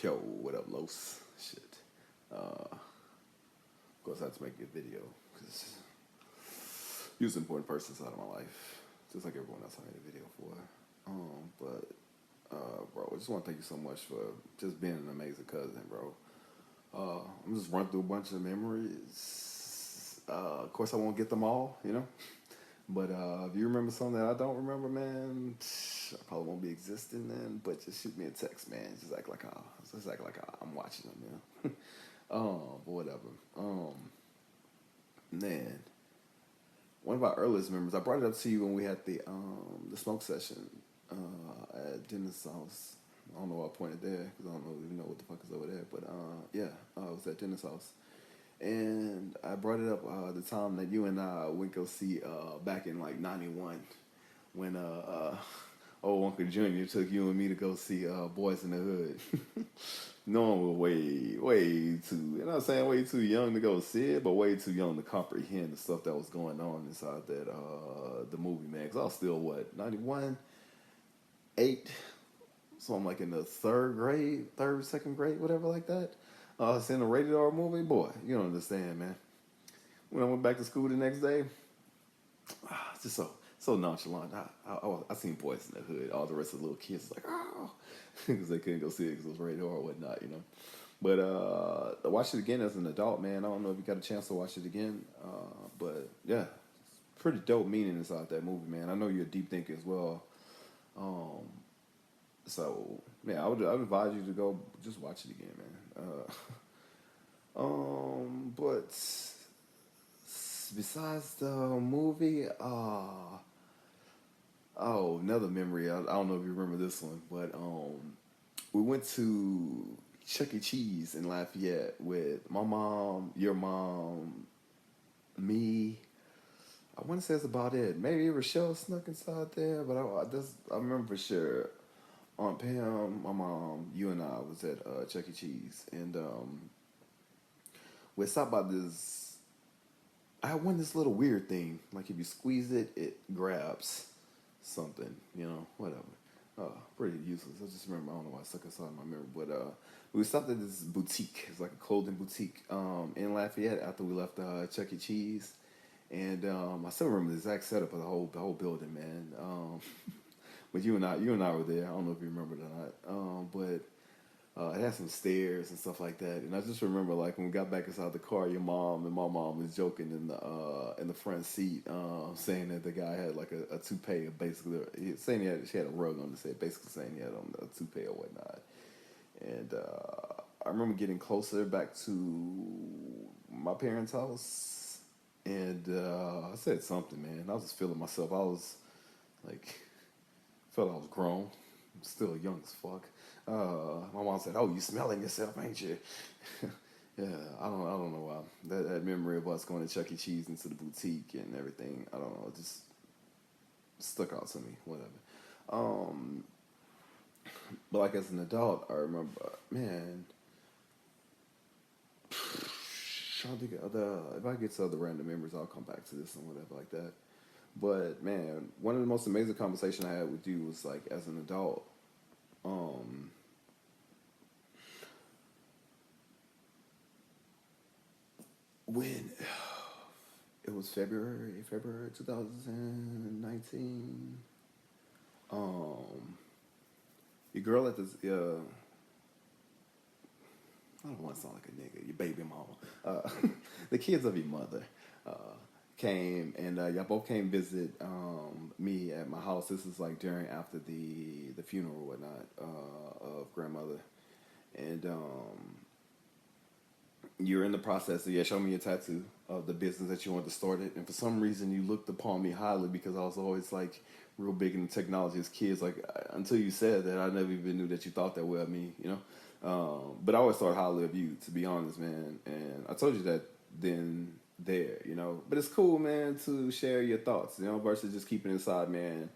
Yo, what up, Los? Shit. Of course, I had to make a video because he was an important person inside of my life, just like everyone else I made a video for. Bro, I just want to thank you so much for just being an amazing cousin, bro. I'm just run through a bunch of memories. Of course, I won't get them all, you know. But if you remember something that I don't remember, man, I probably won't be existing then. But just shoot me a text, man. Just act like I'm watching them, you know. But whatever. Man, one of our earliest memories. I brought it up to you when we had the smoke session at Dennis' house. I don't know why I pointed there because I don't even know what the fuck is over there. But yeah, it was at Dennis' house. And I brought it up the time that you and I went go see back in like '91 when old Uncle Junior took you and me to go see Boys in the Hood. No one was way too, you know what I'm saying, way too young to go see it, but way too young to comprehend the stuff that was going on inside that the movie, man. Because I was still what, 91, 8, so I'm like in the second grade, whatever like that. Seeing a rated R movie, boy, you don't understand, man. When I went back to school the next day, it's just so nonchalant. I seen Boys in the Hood. All the rest of the little kids was like, oh, because they couldn't go see it because it was rated R or whatnot, you know. But I watched it again as an adult, man. I don't know if you got a chance to watch it again, but yeah, pretty dope meaning inside that movie, man. I know you're a deep thinker as well. So yeah, I would advise you to go just watch it again, man. But besides the movie, another memory. I don't know if you remember this one, but we went to Chuck E. Cheese in Lafayette with my mom, your mom, me. I want to say that's about it. Maybe Rochelle snuck inside there, but I remember for sure. Aunt Pam, my mom, you and I was at Chuck E. Cheese, and we stopped by this. I won this little weird thing. Like if you squeeze it, it grabs something. You know, whatever. Pretty useless. I just remember. I don't know why I stuck inside my memory, but we stopped at this boutique. It's like a clothing boutique in Lafayette after we left Chuck E. Cheese, and I still remember the exact setup of the whole building, man. But you and I were there. I don't know if you remember or not. But it had some stairs and stuff like that. And I just remember, like, when we got back inside the car, your mom and my mom was joking in the front seat, saying that the guy had like a toupee, basically saying she had a rug on the set, basically saying he had on a toupee or whatnot. And I remember getting closer back to my parents' house, and I said something, man. I was just feeling myself. I was like, felt I was grown. I'm still young as fuck. My mom said, "Oh, you smelling yourself, ain't you?" Yeah, I don't know why. That memory of us going to Chuck E. Cheese into the boutique and everything, I don't know, it just stuck out to me. Whatever. Um, but like as an adult, I remember, man. Trying to think of if I get to other random memories, I'll come back to this and whatever like that. But man, one of the most amazing conversations I had with you was like as an adult. Um, when it was February 2019. Um, your girl at this, I don't want to sound like a nigga, your baby mama, the kids of your mother, uh, came and y'all both came visit me at my house. This is like after the funeral or whatnot of grandmother, and you're in the process of show me your tattoo of the business that you wanted to start it, and for some reason you looked upon me highly because I was always like real big in technology as kids. Like until you said that, I never even knew that you thought that way of me, you know. But I always thought highly of you, to be honest, man. And I told you that then there, you know. But it's cool, man, to share your thoughts, you know, versus just keeping it inside, man.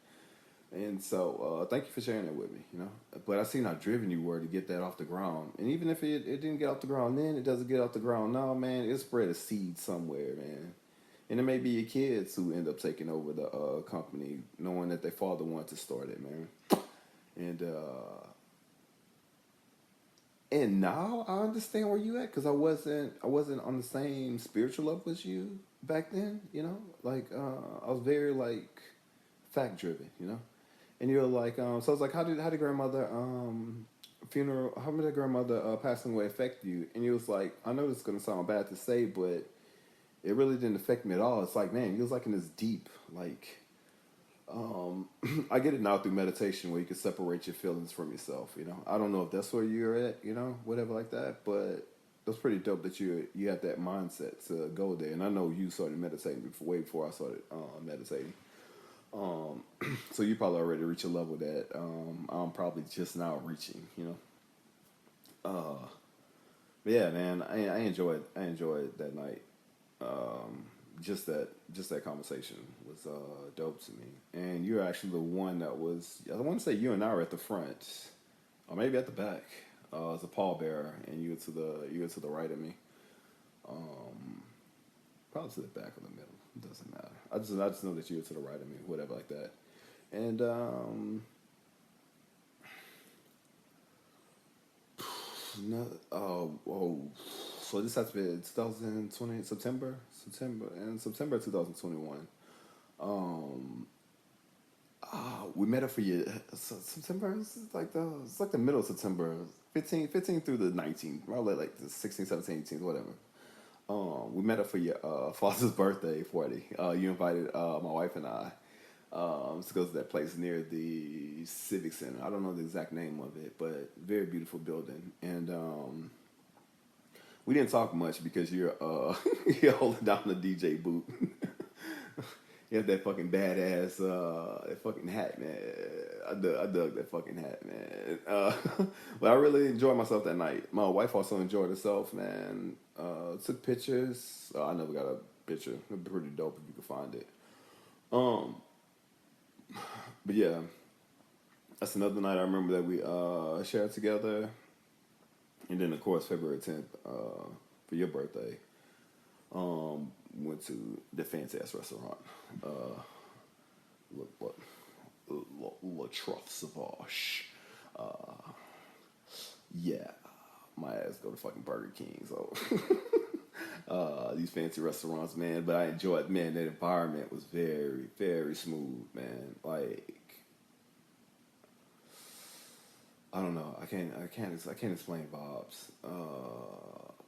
And so, thank you for sharing that with me, you know. But I seen how driven you were to get that off the ground. And even if it didn't get off the ground then, it doesn't get off the ground now, man, it spread a seed somewhere, man. And it may be your kids who end up taking over the company, knowing that their father wanted to start it, man. And And now I understand where you at because I wasn't on the same spiritual level as you back then. You know, like I was very like fact driven. You know, and you're like so I was like, how did grandmother funeral? How did grandmother passing away affect you? And you was like, I know this is gonna sound bad to say, but it really didn't affect me at all. It's like, man, you was like in this deep like um, I get it now through meditation where you can separate your feelings from yourself. You know, I don't know if that's where you're at. You know, whatever like that. But that's pretty dope that you had that mindset to go there. And I know you started meditating way before I started meditating. Um, so you probably already reached a level that I'm probably just now reaching. You know. But yeah, man, I enjoyed that night. Um, just that conversation was dope to me. And you're actually the one that was. I want to say you and I were at the front, or maybe at the back, as a pallbearer, and you were to the right of me. Um, Probably to the back or the middle. It doesn't matter. I just know that you were to the right of me, whatever like that. And no, oh, so this has to be 2020 September 2021. Um, we met up for you. September. It's like the middle of September, 15 through the 19th, probably like the 16th, 17th, 18th, whatever. We met up for your father's birthday party. You invited my wife and I to go to that place near the Civic Center. I don't know the exact name of it, but very beautiful building. And we didn't talk much because you're holding down the DJ booth. You have that fucking badass that fucking hat, man. I dug that fucking hat, man. But I really enjoyed myself that night. My wife also enjoyed herself, man. Took pictures. I never got a picture. It'd be pretty dope if you could find it. Um, but yeah, that's another night I remember that we shared together. And then of course February 10th for your birthday, went to the fancy ass restaurant. Uh, what La Trough Sauvage. Uh, yeah, my ass go to fucking Burger King. So these fancy restaurants, man. But I enjoyed, man. That environment was very, very smooth, man. Like I don't know. I can't explain vibes.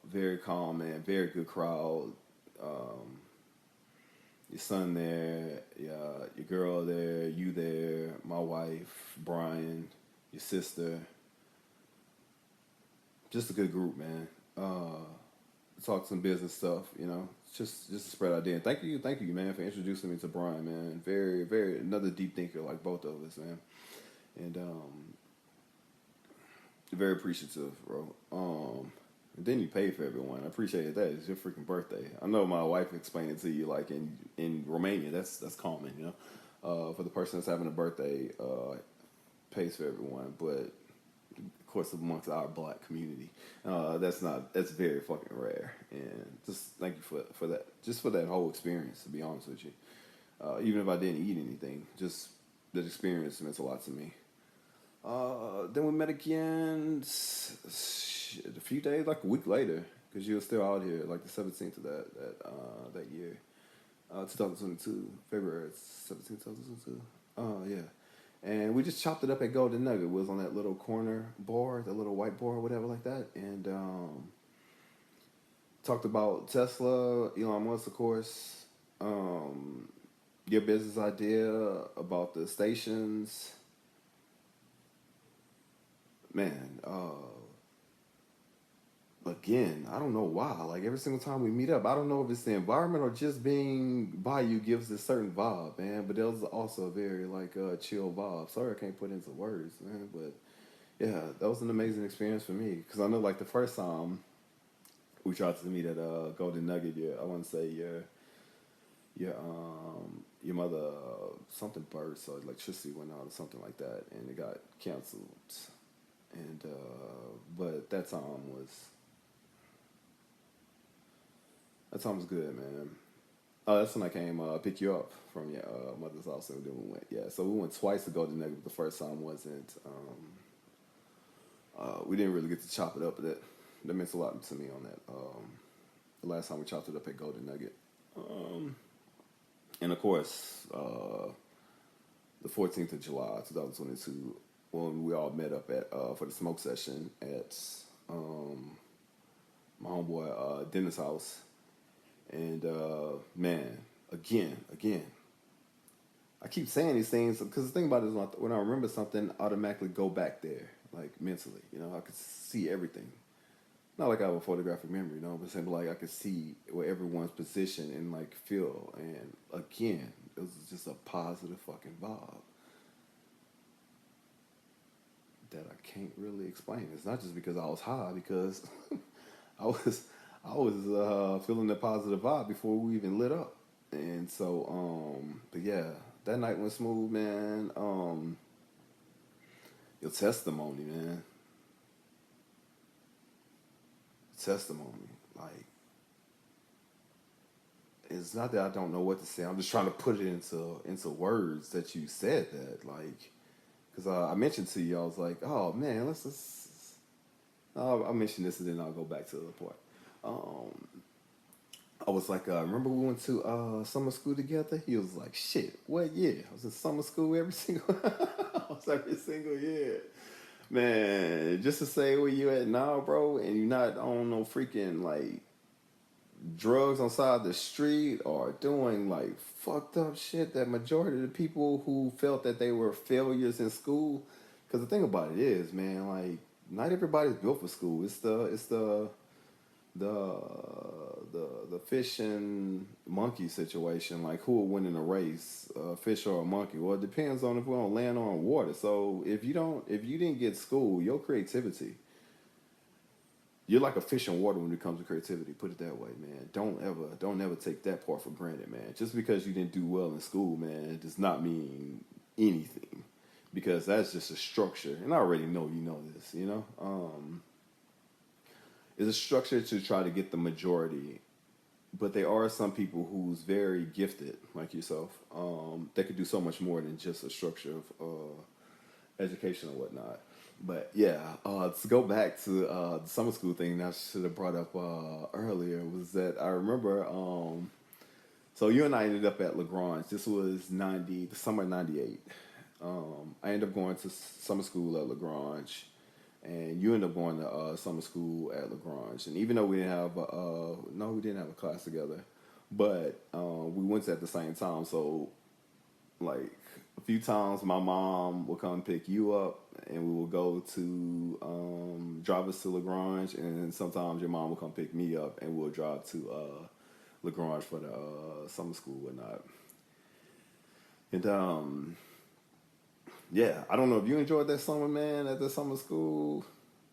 Very calm, man. Very good crowd. Um, your son there, your girl there, you there, my wife, Brian, your sister. Just a good group, man. Talk some business stuff, just to spread idea. And thank you, man, for introducing me to Brian, man. Very, very another deep thinker like both of us, man. And very appreciative, bro. And then you pay for everyone. I appreciate that. It's your freaking birthday. I know my wife explained it to you, like in Romania, that's common, for the person that's having a birthday, pays for everyone, but of course amongst our black community, that's very fucking rare. And just thank you for that, just for that whole experience. To be honest with you, even if I didn't eat anything, just that experience meant a lot to me. Then we met again a few days, like a week later, because you were still out here, like the 17th of that year, 2022, February 17th, 2022. Yeah. And we just chopped it up at Golden Nugget. We was on that little corner bar, that little white bar, whatever like that, and talked about Tesla, Elon Musk, of course, um, your business idea about the stations, man. Again, I don't know why. Like every single time we meet up, I don't know if it's the environment or just being by you gives a certain vibe, man. But there was also a very like chill vibe. Sorry, I can't put into words, man. But yeah, that was an amazing experience for me because I know like the first time we tried to meet at Golden Nugget, I want to say your mother something burst or electricity went out or something like that, and it got canceled. And but that time was good, man. Oh, that's when I came pick you up from your mother's house, and then we went. Yeah, so we went twice to Golden Nugget. The first time wasn't We didn't really get to chop it up, but that meant a lot to me on that. The last time we chopped it up at Golden Nugget. And of course, the 14th of July, 2022, when we all met up at for the smoke session at my homeboy Dennis' house. And man, again, I keep saying these things because the thing about it is when I remember something, I automatically go back there, like mentally. You know, I could see everything. Not like I have a photographic memory, you know, but simply like I could see where everyone's position and like feel. And again, it was just a positive fucking vibe that I can't really explain. It's not just because I was high, because I was I was feeling the positive vibe before we even lit up. And so, but yeah, that night went smooth, man. Your testimony, man. Testimony. Like, it's not that I don't know what to say. I'm just trying to put it into words that you said that. Like, because I mentioned to you, I was like, oh man, let's just. I'll mention this and then I'll go back to the point. Um, I was like, remember we went to summer school together? He was like, shit, what year? I was in summer school every single I was every single year. Man, just to say where you at now, bro, and you're not on no freaking like drugs on side of the street or doing like fucked up shit that majority of the people who felt that they were failures in school, because the thing about it is, man, like not everybody's built for school. The the fish and monkey situation, like who will win in a race, a fish or a monkey? Well, it depends on if we're on land or on water. So if you didn't get school, your creativity, you're like a fish in water when it comes to creativity. Put it that way, man. Don't ever take that part for granted, man. Just because you didn't do well in school, man, it does not mean anything, because that's just a structure. And I already know you know this, you know. It's a structure to try to get the majority, but there are some people who's very gifted, like yourself, that could do so much more than just a structure of education or whatnot. But yeah, to go back to the summer school thing that I should have brought up earlier was that I remember. So you and I ended up at Lagrange. This was the summer of '98. I ended up going to summer school at Lagrange, and you ended up going to summer school at Lagrange. And even though we didn't have no, we didn't have a class together, but we went at the same time. So like a few times, my mom would come pick you up, and we would go to drive us to Lagrange, and sometimes your mom would come pick me up, and we'll drive to Lagrange for the summer school and whatnot. And yeah, I don't know if you enjoyed that summer, man, at the summer school. I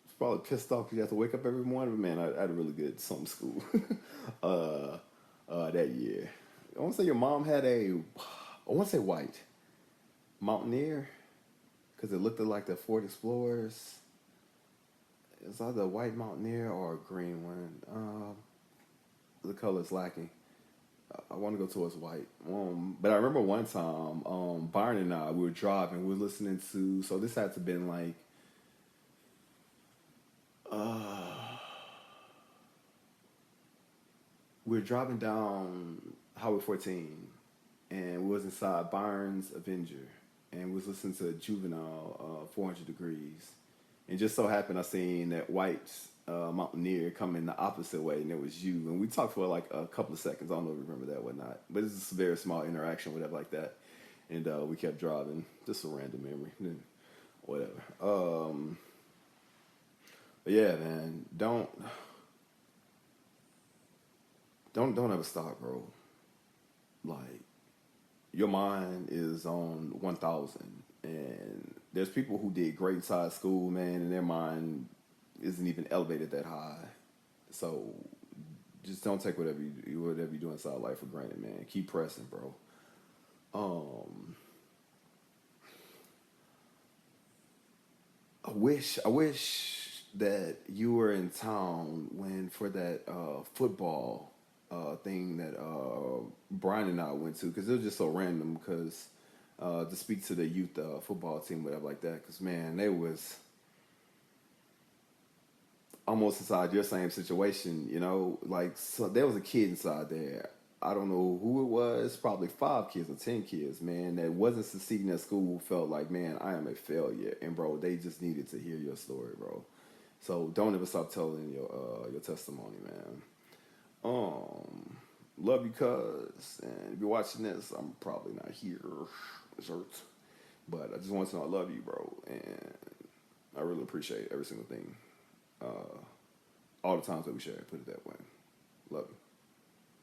was probably pissed off because you have to wake up every morning, but man, I had a really good summer school uh, that year. I want to say your mom had I want to say white Mountaineer, because it looked like the Ford Explorers. It's either a white Mountaineer or a green one. The color's lacking. I want to go towards white. But I remember one time, Byron and I, we were driving, we were listening to, so this had to have been like, we were driving down Highway 14, and we was inside Byron's Avenger, and we was listening to Juvenile, 400 Degrees. And just so happened I seen that white Mountaineer come in the opposite way, and it was you. And we talked for like a couple of seconds. I don't know if you remember that or not, but it's just a very small interaction, whatever, like that. And we kept driving. Just a random memory, whatever. But yeah, man, don't ever stop, bro. Like, your mind is on 1,000, and there's people who did great inside school, man, and their mind isn't even elevated that high. So just don't take whatever you do inside life for granted, man. Keep pressing, bro. I wish that you were in town when for that football thing that Brian and I went to, because it was just so random. Because to speak to the youth football team, whatever like that. Because man, they was almost inside your same situation, like so there was a kid inside there. I don't know who it was, probably 5 kids or 10 kids, man, that wasn't succeeding at school, felt like, man, I am a failure. And bro, they just needed to hear your story, bro. So don't ever stop telling your testimony, man. Um, love you, cuz. And if you're watching this, I'm probably not here, Zert. But I just want to know I love you, bro. And I really appreciate every single thing. All the times that we share, put it that way. Love you.